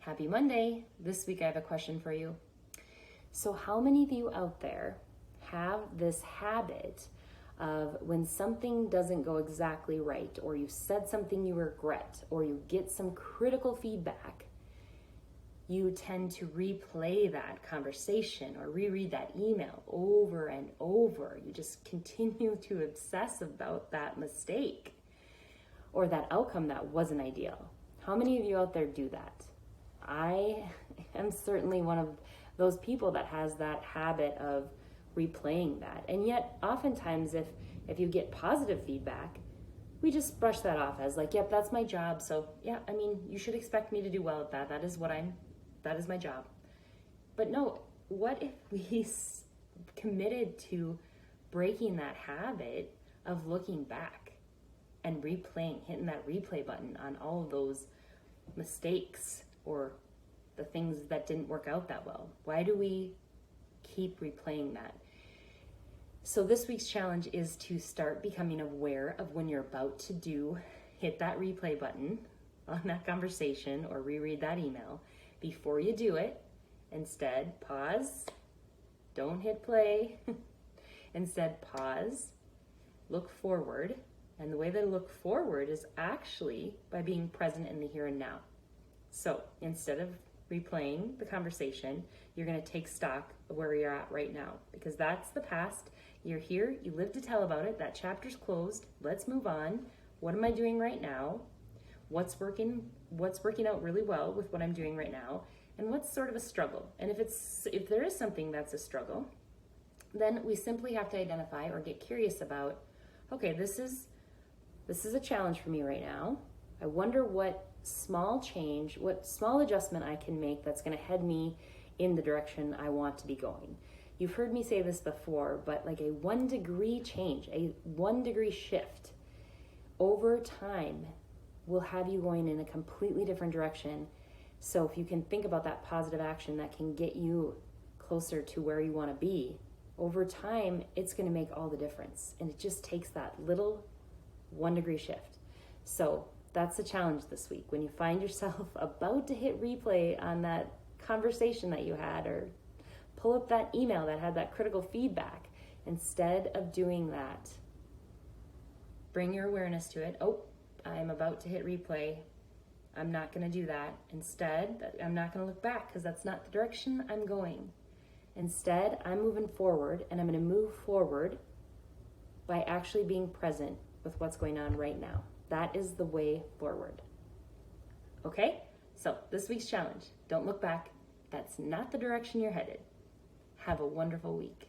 Happy Monday. This week I have a question for you. So how many of you out there have this habit of when something doesn't go exactly right, or you said something you regret, or you get some critical feedback, you tend to replay that conversation or reread that email over and over. You just continue to obsess about that mistake or that outcome that wasn't ideal. How many of you out there do that? I am certainly one of those people that has that habit of replaying that. And yet, oftentimes, if you get positive feedback, we just brush that off as like, yep, that's my job. So yeah, I mean, you should expect me to do well at that. That is my job. But no, what if we committed to breaking that habit of looking back and replaying, hitting that replay button on all of those mistakes or the things that didn't work out that well? Why do we keep replaying that? So this week's challenge is to start becoming aware of when you're about to hit that replay button on that conversation or reread that email. Before you do it, instead pause, don't hit play. Instead pause, look forward. And the way that I look forward is actually by being present in the here and now. So instead of replaying the conversation, you're going to take stock of where you're at right now, because that's the past. You're here, you live to tell about it. That chapter's closed. Let's move on. What am I doing right now? What's working out really well with what I'm doing right now? And what's sort of a struggle? And if there is something that's a struggle, then we simply have to identify or get curious about, okay, this is a challenge for me right now. I wonder what small change, what small adjustment I can make that's going to head me in the direction I want to be going. You've heard me say this before, but like a 1 degree change, a 1 degree shift over time will have you going in a completely different direction. So if you can think about that positive action that can get you closer to where you want to be, over time, it's going to make all the difference. And it just takes that little 1 degree shift. So that's the challenge this week. When you find yourself about to hit replay on that conversation that you had, or pull up that email that had that critical feedback, instead of doing that, bring your awareness to it. Oh, I'm about to hit replay. I'm not going to do that. Instead, I'm not going to look back because that's not the direction I'm going. Instead, I'm moving forward, and I'm going to move forward by actually being present with what's going on right now. That is the way forward. Okay? So this week's challenge, don't look back. That's not the direction you're headed. Have a wonderful week.